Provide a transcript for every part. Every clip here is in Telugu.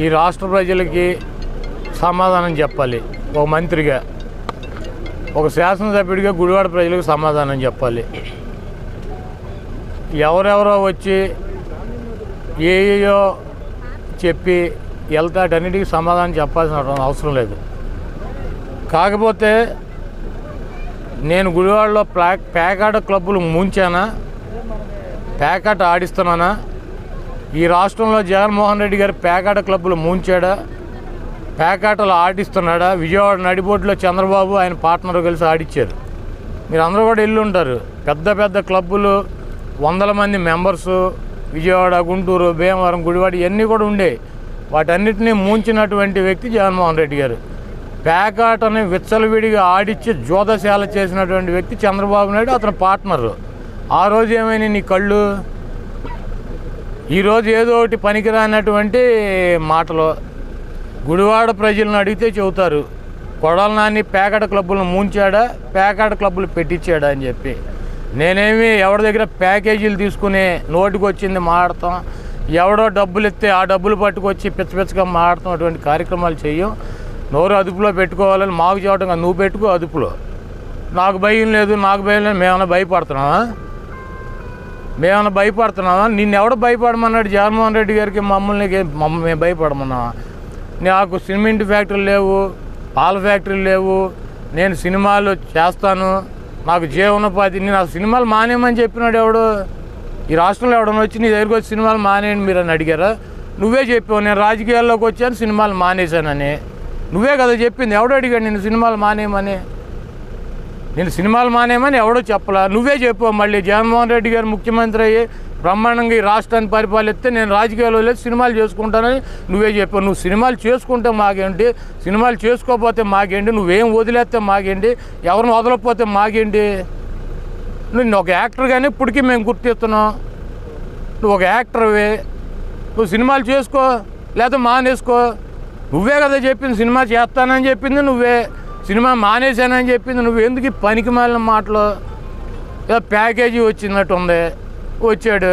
ఈ రాష్ట్ర ప్రజలకి సమాధానం చెప్పాలి. ఒక మంత్రిగా, ఒక శాసనసభ్యుడిగా గుడివాడ ప్రజలకు సమాధానం చెప్పాలి. ఎవరెవరో వచ్చి ఏయో చెప్పి వెళ్తాటన్నిటికీ సమాధానం చెప్పాల్సిన అవసరం లేదు. కాకపోతే నేను గుడివాడలో పేకాట క్లబ్బులు ముంచానా, పేకాట ఆడిస్తున్నానా? ఈ రాష్ట్రంలో జగన్మోహన్ రెడ్డి గారు పేకాట క్లబ్బులు ముంచాడా, పేకాటలు ఆడిస్తున్నాడా? విజయవాడ నడిబొడ్డులో చంద్రబాబు ఆయన పార్ట్నర్ కలిసి ఆడిచ్చారు. మీరు అందరూ కూడా వెళ్ళి ఉంటారు. పెద్ద పెద్ద క్లబ్బులు, వందల మంది మెంబర్సు, విజయవాడ, గుంటూరు, భీమవరం, గుడివాడ ఇవన్నీ కూడా ఉండేవి. వాటన్నిటినీ ముంచినటువంటి వ్యక్తి జగన్మోహన్ రెడ్డి గారు. పేకాటని విచ్చలవిడిగా ఆడిచ్చి జోదశాల చేసినటువంటి వ్యక్తి చంద్రబాబు నాయుడు, అతని పార్ట్నరు. ఆ రోజు ఏమైనా నీ కళ్ళు? ఈరోజు ఏదో ఒకటి పనికిరానటువంటి మాటలు గుడివాడ ప్రజలను అడిగితే చెబుతారు, కొడాల నాని పేకాట క్లబ్బులను ముంచాడా, పేకాట క్లబ్బులు పెట్టించాడా అని చెప్పి. నేనేమి ఎవరి దగ్గర ప్యాకేజీలు తీసుకుని నోటికి వచ్చింది మాడతాం, ఎవడో డబ్బులు ఇస్తే ఆ డబ్బులు పట్టుకొచ్చి పిచ్చపిచ్చగా మాడతాం, అటువంటి కార్యక్రమాలు చెయ్యం. నోరు అదుపులో పెట్టుకోవాలని మాకు చెప్పడం కాదు, నువ్వు పెట్టుకో అదుపులో. నాకు భయం లేదు, నాకు భయం లేదు. మేమన్నా భయపడుతున్నావా? నిన్ను ఎవడో భయపడమన్నాడు? జగన్మోహన్ రెడ్డి గారికి మేము భయపడమన్నావా? నాకు సిమెంట్ ఫ్యాక్టరీలు లేవు, పాల ఫ్యాక్టరీలు లేవు, నేను సినిమాలు చేస్తాను, నాకు జీవనోపాధి. నాకు సినిమాలు మానేయమని చెప్పినాడు ఎవడు? ఈ రాష్ట్రంలో ఎవడన్నా వచ్చి నీ దగ్గరికి వచ్చి సినిమాలు మానేయండి మీరు అని అడిగారా? నువ్వే చెప్పావు నేను రాజకీయాల్లోకి వచ్చాను సినిమాలు మానేశానని. నువ్వే కదా చెప్పింది. ఎవడో అడిగాడు నేను సినిమాలు మానేయమని? నేను సినిమాలు మానేయమని ఎవడో చెప్పలా, నువ్వే చెప్పావు. మళ్ళీ జగన్మోహన్ రెడ్డి గారు ముఖ్యమంత్రి అయ్యి బ్రహ్మాండంగా ఈ రాష్ట్రాన్ని పరిపాలిస్తే నేను రాజకీయాల్లో లేదు సినిమాలు చేసుకుంటానని నువ్వే చెప్పావు. నువ్వు సినిమాలు చేసుకుంటే మాకేంటి, సినిమాలు చేసుకోకపోతే మాకేంటి, నువ్వేం వదిలేస్తే మాకేంటి, ఎవరిని వదలకపోతే మాకేంటి? నువ్వు ఒక యాక్టర్గానే ఇప్పటికీ మేము గుర్తిస్తున్నాం. నువ్వు ఒక యాక్టర్వే, నువ్వు సినిమాలు చేసుకో లేదా మానేసుకో. నువ్వే కదా చెప్పింది సినిమా చేస్తానని చెప్పింది నువ్వే, సినిమా మానేశానని చెప్పింది నువ్వు. ఎందుకు ఈ పనికి మాలిన మాటలు? ఏదో ప్యాకేజీ వచ్చినట్టు ఉంది, వచ్చాడు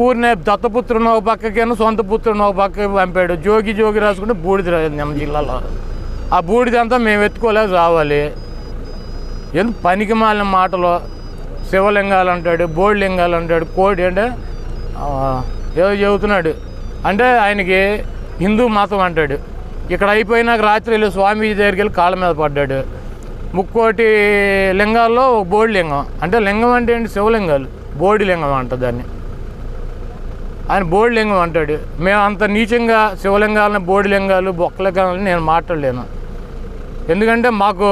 ఊరినే దత్తపుత్రుని ఒక పక్కకేను సొంత పుత్రుని ఒక పక్కకి పంపాడు. జోగి రాసుకుంటే బూడిద రాదు జిల్లాలో. ఆ బూడిదంతా మేము ఎత్తుకోలేక రావాలి. ఎందుకు పనికి మాలిన మాటలు? శివలింగాలు అంటాడు, బోడి లింగాలు అంటాడు, కోడి అంటే ఏదో చెబుతున్నాడు. అంటే ఆయనకి హిందూ మతం అంటాడు. ఇక్కడ అయిపోయినాక రాత్రి వెళ్ళి స్వామీజీ దగ్గరికి వెళ్ళి కాళ్ళ మీద పడ్డాడు. 30 లింగాల్లో ఒక బోడి లింగం. అంటే లింగం అంటే ఏంటి? శివలింగాలు, బోడి లింగం అంట దాన్ని. ఆయన బోడి లింగం అంటాడు. మేము అంత నీచంగా శివలింగాలని, బోడి లింగాలు, బొక్కలింగాలని నేను మాట్లాడలేను. ఎందుకంటే మాకు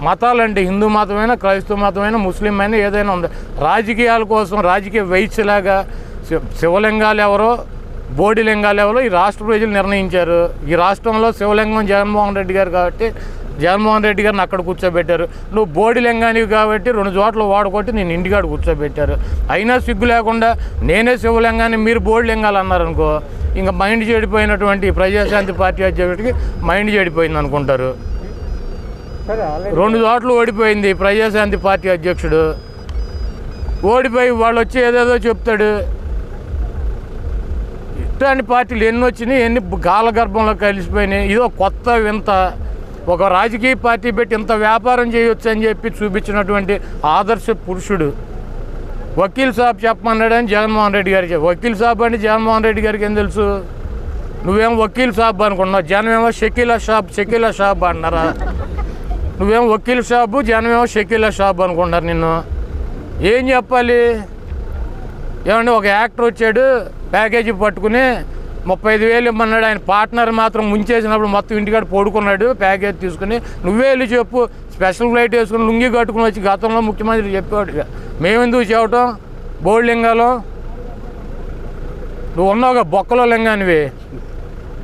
మతాలంటే హిందూ మతమైనా, క్రైస్తవ మతమైనా, ముస్లిం అయినా ఏదైనా ఉంది. రాజకీయాల కోసం రాజకీయ వైశ్యలాగా శివలింగాలు ఎవరో, బోడి లింగాలు ఎవరో ఈ రాష్ట్ర ప్రజలు నిర్ణయించారు. ఈ రాష్ట్రంలో శివలింగం జగన్మోహన్ రెడ్డి గారు కాబట్టి జగన్మోహన్ రెడ్డి గారిని అక్కడ కూర్చోబెట్టారు. నువ్వు బోడి లింగానివి కాబట్టి 2 చోట్ల వాడుకొట్టి నేను ఇంటికాడ కూర్చోబెట్టారు. అయినా సిగ్గు లేకుండా నేనే శివలింగాన్ని మీరు బోడి లింగాలు అన్నారనుకో, ఇంకా మైండ్ చెడిపోయినటువంటి ప్రజాశాంతి పార్టీ అధ్యక్షుడికి మైండ్ చెడిపోయింది అనుకుంటారు. 2 చోట్ల ఓడిపోయింది ప్రజాశాంతి పార్టీ అధ్యక్షుడు. ఓడిపోయి వాళ్ళు వచ్చి ఏదేదో చెప్తాడు. ఇట్లాంటి పార్టీలు ఎన్ని వచ్చినాయి, ఎన్ని గాలగర్భంలో కలిసిపోయినాయి. ఇదో కొత్త వింత. ఒక రాజకీయ పార్టీ పెట్టి ఇంత వ్యాపారం చేయొచ్చు అని చెప్పి చూపించినటువంటి ఆదర్శ పురుషుడు. వకీల్ సాబ్ చెప్పమన్నాడని జగన్మోహన్ రెడ్డి గారికి. వకీల్ సాబ్ అంటే జగన్మోహన్ రెడ్డి గారికి ఏం తెలుసు? నువ్వేం వకీల్ సాబ్ అనుకున్నావు, జనమేమో షకీలా షాబ్ అన్నారా? నువ్వేం వకీల్ షాబు, జనమేమో షకీలా షాబ్ అనుకుంటారు నిన్ను. ఏం చెప్పాలి? ఏమంటే ఒక యాక్టర్ వచ్చాడు ప్యాకేజీ పట్టుకుని 35,000 ఇమ్మన్నాడు. ఆయన పార్ట్నర్ మాత్రం ముంచేసినప్పుడు మొత్తం ఇంటికాడ పడుకున్నాడు ప్యాకేజ్ తీసుకుని. నువ్వే వెళ్ళి చెప్పు, స్పెషల్ ఫ్లైట్ వేసుకుని లుంగి కట్టుకుని వచ్చి గతంలో ముఖ్యమంత్రి చెప్పేవాడు. మేమెందుకు చెప్పటం? బోడి లింగాలు నువ్వు ఉన్నావుగా, బొక్కలో లింగానివి.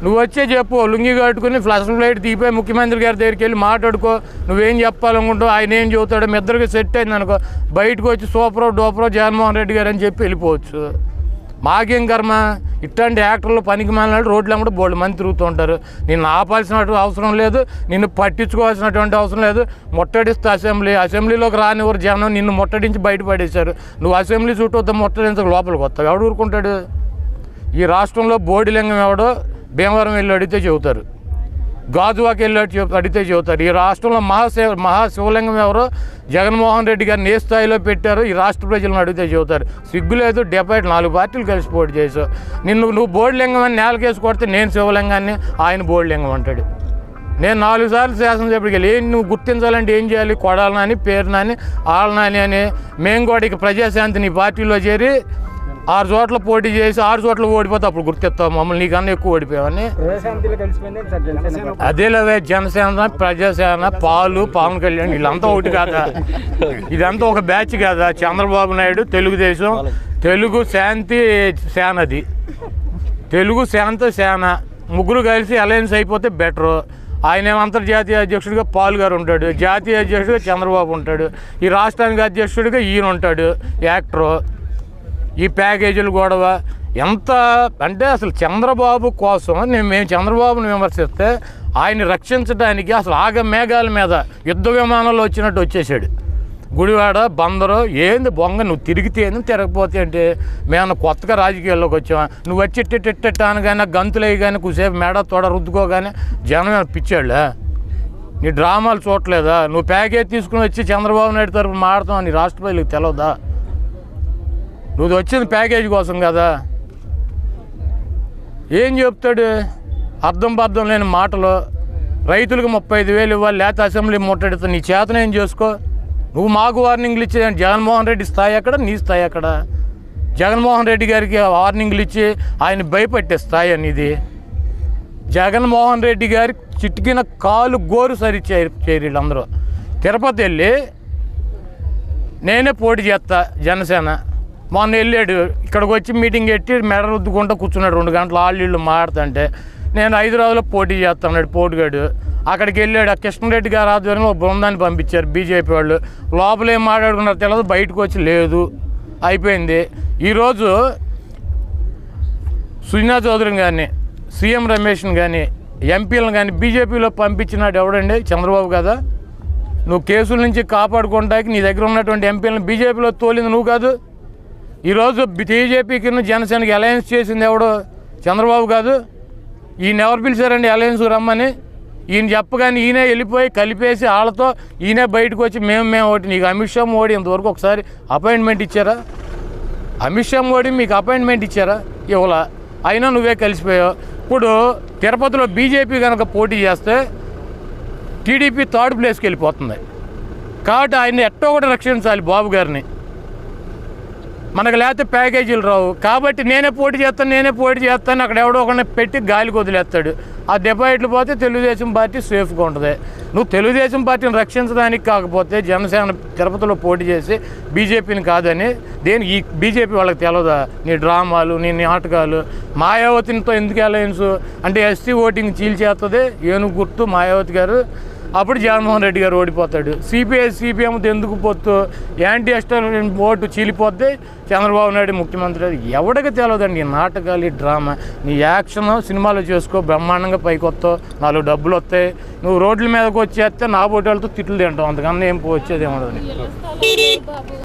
నువ్వు వచ్చే చెప్పు, లుంగి కట్టుకుని స్పెషల్ ఫ్లైట్ దిగిపోయి ముఖ్యమంత్రి గారి దగ్గరికి వెళ్ళి మాట్లాడుకో. నువ్వేం చెప్పాలనుకుంటావు, ఆయన ఏం చెబుతాడో మీ ఇద్దరికి సెట్ అయింది అనుకో, బయటకు వచ్చి సూపరో డోపరో జగన్మోహన్ రెడ్డి గారు అని చెప్పి వెళ్ళిపోవచ్చు. మాకేం కర్మ? ఇట్లాంటి యాక్టర్లు పనికి మాలినాడు రోడ్లు కూడా బోల్డ్ మంది తిరుగుతూ ఉంటారు. నిన్ను ఆపాల్సిన అవసరం లేదు, నిన్ను పట్టించుకోవాల్సినటువంటి అవసరం లేదు. ముట్టడిస్తే అసెంబ్లీలోకి రానివారు జనం, నిన్ను ముట్టడించి బయటపడేశారు. నువ్వు అసెంబ్లీ చుట్టూ ముట్టడించక లోపలికి వస్తావు. ఎవడు ఊరుకుంటాడు? ఈ రాష్ట్రంలో బోడి లింగం ఎవడో భీమవరం వెళ్ళి అడిగితే చెబుతారు, గాజువాకి వెళ్ళి అడిగితే చెబుతారు. ఈ రాష్ట్రంలో మహాశివలింగం ఎవరో జగన్మోహన్ రెడ్డి గారిని ఏ స్థాయిలో పెట్టారో ఈ రాష్ట్ర ప్రజలను అడిగితే చెబుతారు. సిగ్గులేదు, 4 పార్టీలు కలిసి పోటీ చేసావు. నువ్వు బోర్డులింగం అని నేలకేసి కొడితే నేను శివలింగాన్ని, ఆయన బోర్డులింగం అంటాడు. నేను 4 సార్లు శాసనసభ్యుడికి వెళ్ళి నువ్వు గుర్తించాలంటే ఏం చేయాలి, కొడాలని, పేరు నాని, ఆళ్ళనాని అని. మేము కూడా ఇక ప్రజాశాంతి నీ పార్టీలో చేరి 6 చోట్ల పోటీ చేసి 6 చోట్ల ఓడిపోతే అప్పుడు గుర్తిస్తావు మమ్మల్ని, నీకన్నా ఎక్కువ ఓడిపోయావని. అదేలేవే జనసేన, ప్రజాసేన, పవన్ కళ్యాణ్ వీళ్ళంతా ఒకటి కాదా? ఇదంతా ఒక బ్యాచ్ కాదా? చంద్రబాబు నాయుడు, తెలుగుదేశం, తెలుగు శాంతి సేనది, తెలుగు శాంతి సేన ముగ్గురు కలిసి అలయన్స్ అయిపోతే బెటరు. ఆయన అంతర్జాతీయ అధ్యక్షుడిగా పాల్ గారు ఉంటాడు, జాతీయ అధ్యక్షుడిగా చంద్రబాబు ఉంటాడు, ఈ రాష్ట్రానికి అధ్యక్షుడిగా ఈయన ఉంటాడు యాక్టరు. ఈ ప్యాకేజీలు గొడవ ఎంత అంటే అసలు చంద్రబాబు కోసం మేము చంద్రబాబుని విమర్శిస్తే ఆయన్ని రక్షించడానికి అసలు మేఘాల మీద యుద్ధ విమానంలో వచ్చినట్టు వచ్చేసాడు. గుడివాడ బందరు ఏంది బొంగ, నువ్వు తిరిగితే ఏంది, తిరగపోతే అంటే మేము కొత్తగా రాజకీయాల్లోకి వచ్చావా? నువ్వు వచ్చి టిట్టాను కానీ గంతులయ్యి కానీ కుసేపు మేడ తోడ రుద్దుకోగానే జనం పిచ్చాళ్ళా? నీ డ్రామాలు చూడలేదా? నువ్వు ప్యాకేజ్ తీసుకుని వచ్చి చంద్రబాబు నాయుడు తరఫున మాడతావు అని రాష్ట్ర ప్రజలకు తెలవదా? నువ్వు వచ్చింది ప్యాకేజీ కోసం కదా. ఏం చెప్తాడు అర్థం పర్థం లేని మాటలు. రైతులకు 35,000 ఇవ్వాలి, లేకపోతే అసెంబ్లీ ముట్టడితే నీ చేతనేం చేసుకో. నువ్వు మాకు వార్నింగ్లు ఇచ్చే జగన్మోహన్ రెడ్డి స్థాయి ఎక్కడ, నీ స్థాయి ఎక్కడ? జగన్మోహన్ రెడ్డి గారికి వార్నింగ్లు ఇచ్చి ఆయన భయపెట్టే స్థాయి అనేది. జగన్మోహన్ రెడ్డి గారి చిటికిన కాలు గోరు సరిచేయరు వీళ్ళందరూ. తిరుపతి వెళ్ళి నేనే పోటీ చేస్తా జనసేన మొన్న వెళ్ళాడు, ఇక్కడికి వచ్చి మీటింగ్ పెట్టి మెడ రుద్దుకుంటూ కూర్చున్నాడు 2 గంటలు ఆళ్ళు మాడుతుంటే. నేను హైదరాబాద్లో పోటీ చేస్తాను పోటీగాడు. అక్కడికి వెళ్ళాడు, ఆ కృష్ణారెడ్డి గారు ఆధ్వర్యంలో ఒక బృందాన్ని పంపించారు బీజేపీ వాళ్ళు. లోపల ఏం మాట్లాడుకున్నారు తెలియదు, బయటకు వచ్చి లేదు, అయిపోయింది. ఈరోజు సుజనా చౌదరిని కానీ, సీఎం రమేష్ని కానీ, ఎంపీలను కానీ బీజేపీలో పంపించినాడు ఎవడండి? చంద్రబాబు కదా. నువ్వు కేసుల నుంచి కాపాడుకోవడానికి నీ దగ్గర ఉన్నటువంటి ఎంపీలను బీజేపీలో తోలింది నువ్వు కాదు. ఈరోజు బీజేపీకి జనసేనకి అలయన్స్ చేసింది ఎవడు? చంద్రబాబు కాదు. ఈయన ఎవరు పిలిచారండి అలయన్స్ రమ్మని? ఈయన చెప్పగానే ఈయనే వెళ్ళిపోయి కలిపేసి వాళ్ళతో ఈయనే బయటకు వచ్చి మేము ఒకటి. నీకు అమిత్ షా మోడీ ఇంతవరకు ఒకసారి అపాయింట్మెంట్ ఇచ్చారా? అమిత్ షా మోడీ మీకు అపాయింట్మెంట్ ఇచ్చారా? ఇవ్వలా. అయినా నువ్వే కలిసిపోయావు. ఇప్పుడు తిరుపతిలో బీజేపీ కనుక పోటీ చేస్తే టీడీపీ 3rd ప్లేస్కి వెళ్ళిపోతుంది. కాబట్టి ఆయన ఎట్టో ఒకటి రక్షించాలి బాబు గారిని. మనకు లేకపోతే ప్యాకేజీలు రావు. కాబట్టి నేనే పోటీ చేస్తాను అక్కడ ఎవడో ఒకరిని పెట్టి గాలికి వదిలేస్తాడు. ఆ డిపాజిట్లు పోతే తెలుగుదేశం పార్టీ సేఫ్గా ఉంటుంది. నువ్వు తెలుగుదేశం పార్టీని రక్షించడానికి కాకపోతే జనసేన తిరుపతిలో పోటీ చేసి బీజేపీని కాదని ఈ బీజేపీ వాళ్ళకి తెలియదా? నీ డ్రామాలు, నీ నాటకాలు. మాయావతితో ఎందుకు అలయన్స్ అంటే ఎస్సీ ఓటింగ్ చీల్చేస్తుంది ఏనుగు గుర్తు మాయావతి గారు. అప్పుడు జగన్మోహన్ రెడ్డి గారు ఓడిపోతాడు. సిపిఎంతో ఎందుకు పొత్తు? యాంటీ ఎస్టాబ్లిష్మెంట్ ఓటు చీలిపోతే చంద్రబాబు నాయుడు ముఖ్యమంత్రి. ఎవడికి తెలియదండి ఈ నాటకాలు, ఈ డ్రామా. నీ యాక్షన్ సినిమాలో చేసుకో, బ్రహ్మాండంగా పైకి వస్తావు, 4 డబ్బులు వస్తాయి. నువ్వు రోడ్ల మీదకి వచ్చేస్తే నా బోటాలతో తిట్లు తింటావు, అంతకన్నా ఏం వచ్చేది ఏమన్నది.